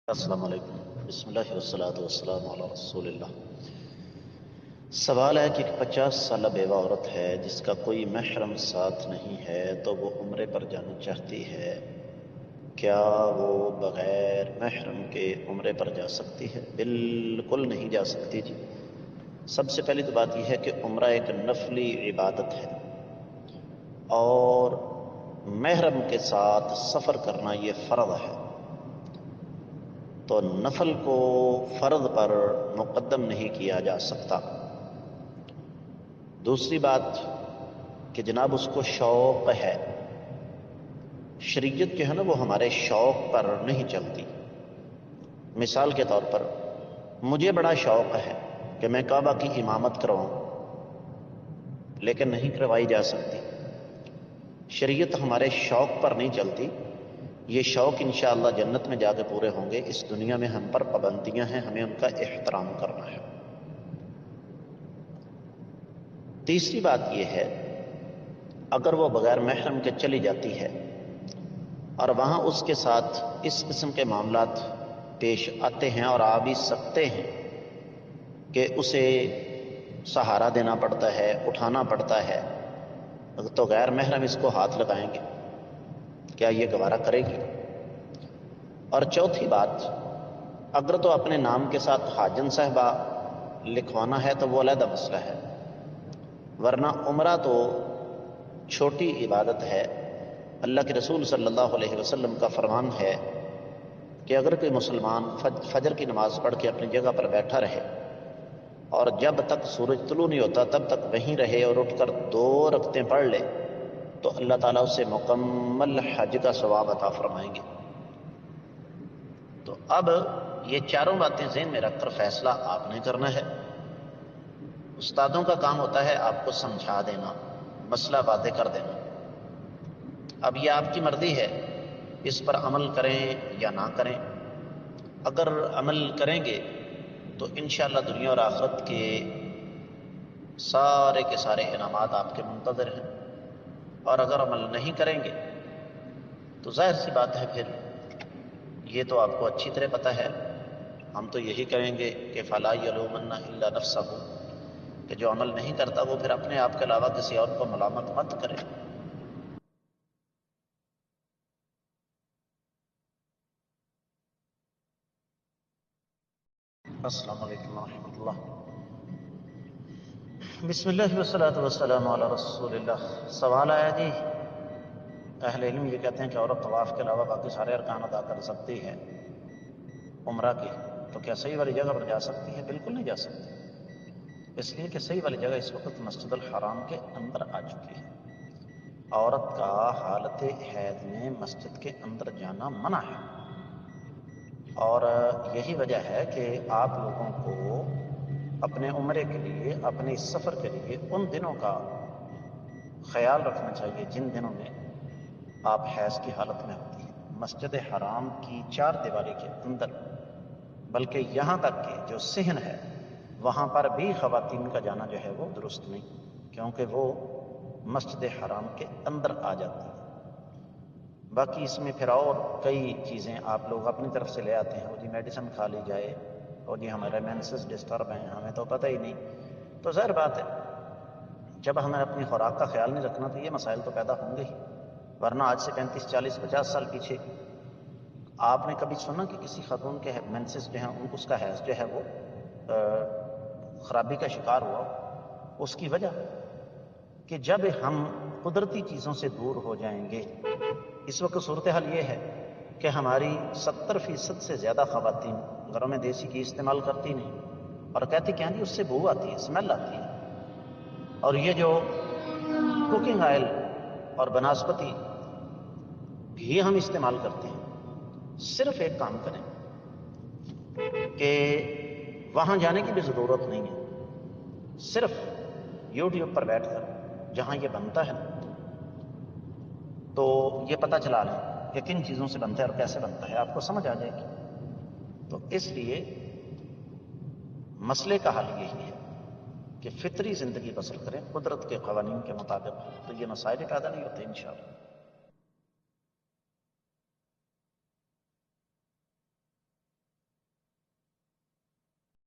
السلام علیکم، بسم اللہ والصلاۃ والسلام علی رسول اللہ۔ سوال ہے کہ ایک 50 سالہ بیوہ عورت ہے جس کا کوئی محرم ساتھ نہیں ہے تو وہ عمرے پر جانا چاہتی ہے، کیا وہ بغیر محرم کے عمرے پر جا سکتی ہے؟ بالکل نہیں جا سکتی جی۔ سب سے پہلی تو بات یہ ہے کہ عمرہ ایک نفلی عبادت ہے اور محرم کے ساتھ سفر کرنا یہ فرض ہے، تو نفل کو فرض پر مقدم نہیں کیا جا سکتا۔ دوسری بات کہ جناب اس کو شوق ہے، شریعت جو ہے نا وہ ہمارے شوق پر نہیں چلتی۔ مثال کے طور پر مجھے بڑا شوق ہے کہ میں کعبہ کی امامت کرواؤں، لیکن نہیں کروائی جا سکتی۔ شریعت ہمارے شوق پر نہیں چلتی، یہ شوق انشاءاللہ جنت میں جا کے پورے ہوں گے۔ اس دنیا میں ہم پر پابندیاں ہیں، ہمیں ان کا احترام کرنا ہے۔ تیسری بات یہ ہے، اگر وہ بغیر محرم کے چلی جاتی ہے اور وہاں اس کے ساتھ اس قسم کے معاملات پیش آتے ہیں اور آ بھی سکتے ہیں کہ اسے سہارا دینا پڑتا ہے، اٹھانا پڑتا ہے، تو غیر محرم اس کو ہاتھ لگائیں گے، کیا یہ گوارا کرے گی؟ اور چوتھی بات، اگر تو اپنے نام کے ساتھ حاجن صاحبہ لکھوانا ہے تو وہ علیحدہ مسئلہ ہے، ورنہ عمرہ تو چھوٹی عبادت ہے۔ اللہ کے رسول صلی اللہ علیہ وسلم کا فرمان ہے کہ اگر کوئی مسلمان فجر کی نماز پڑھ کے اپنی جگہ پر بیٹھا رہے اور جب تک سورج طلوع نہیں ہوتا تب تک وہیں رہے اور اٹھ کر 2 رکعتیں پڑھ لے تو اللہ تعالیٰ اسے مکمل حج کا ثواب عطا فرمائیں گے۔ تو اب یہ چاروں باتیں ذہن میں رکھ کر فیصلہ آپ نے کرنا ہے۔ استادوں کا کام ہوتا ہے آپ کو سمجھا دینا، مسئلہ واضح کر دینا۔ اب یہ آپ کی مرضی ہے، اس پر عمل کریں یا نہ کریں۔ اگر عمل کریں گے تو انشاءاللہ دنیا اور آخرت کے سارے انعامات آپ کے منتظر ہیں، اور اگر عمل نہیں کریں گے تو ظاہر سی بات ہے، پھر یہ تو آپ کو اچھی طرح پتہ ہے، ہم تو یہی کریں گے کہ فَلَا يَلُومَنَّ إِلَّا نَفْسَهُ، کہ جو عمل نہیں کرتا وہ پھر اپنے آپ کے علاوہ کسی اور کو ملامت مت کرے۔ السلام علیکم ورحمۃ اللہ۔ بسم اللہ والصلاۃ والسلام علی رسول اللہ۔ سوال آیا جی، اہل علم یہ کہتے ہیں کہ عورت طواف کے علاوہ باقی سارے ارکان ادا کر سکتی ہے عمرہ کی، تو کیا صحیح والی جگہ پر جا سکتی ہے؟ بالکل نہیں جا سکتی، اس لیے کہ صحیح والی جگہ اس وقت مسجد الحرام کے اندر آ چکی ہے۔ عورت کا حالت حیض میں مسجد کے اندر جانا منع ہے، اور یہی وجہ ہے کہ آپ لوگوں کو اپنے عمرے کے لیے، اپنے اس سفر کے لیے ان دنوں کا خیال رکھنا چاہیے جن دنوں میں آپ حیض کی حالت میں ہوتی ہیں۔ مسجد حرام کی 4 دیواری کے اندر، بلکہ یہاں تک کہ جو صحن ہے وہاں پر بھی خواتین کا جانا جو ہے وہ درست نہیں، کیونکہ وہ مسجد حرام کے اندر آ جاتی ہیں۔ باقی اس میں پھر اور کئی چیزیں آپ لوگ اپنی طرف سے لے آتے ہیں، وہ جی میڈیسن کھا لی جائے، اور جی ہمارے مینسز ڈسٹرب ہیں، ہمیں تو پتہ ہی نہیں۔ تو ظاہر بات ہے جب ہمیں اپنی خوراک کا خیال نہیں رکھنا تو یہ مسائل تو پیدا ہوں گے ہی، ورنہ آج سے 35 40 50 سال پیچھے آپ نے کبھی سنا کہ کسی خاتون کے مینسز جو ہیں اس کا حیض جو ہے وہ خرابی کا شکار ہوا؟ اس کی وجہ کہ جب ہم قدرتی چیزوں سے دور ہو جائیں گے، اس وقت صورتحال یہ ہے کہ ہماری 70% سے زیادہ خواتین گھروں میں دیسی گھی استعمال کرتی نہیں، اور کہتی کہ ہاں جی اس سے بو آتی ہے، اسمیل آتی ہے۔ اور یہ جو کوکنگ آئل اور بناسپتی گھی ہم استعمال کرتے ہیں، صرف ایک کام کریں کہ وہاں جانے کی بھی ضرورت نہیں ہے، صرف یوٹیوب پر بیٹھ کر جہاں یہ بنتا ہے تو یہ پتہ چلا لیں کہ کن چیزوں سے بنتا ہے اور کیسے بنتا ہے، آپ کو سمجھ آ جائے گی۔ تو اس لیے مسئلے کا حل یہی ہے کہ فطری زندگی بسر کریں قدرت کے قوانین کے مطابق، تو یہ مسائل پیدا نہیں ہوتے انشاءاللہ۔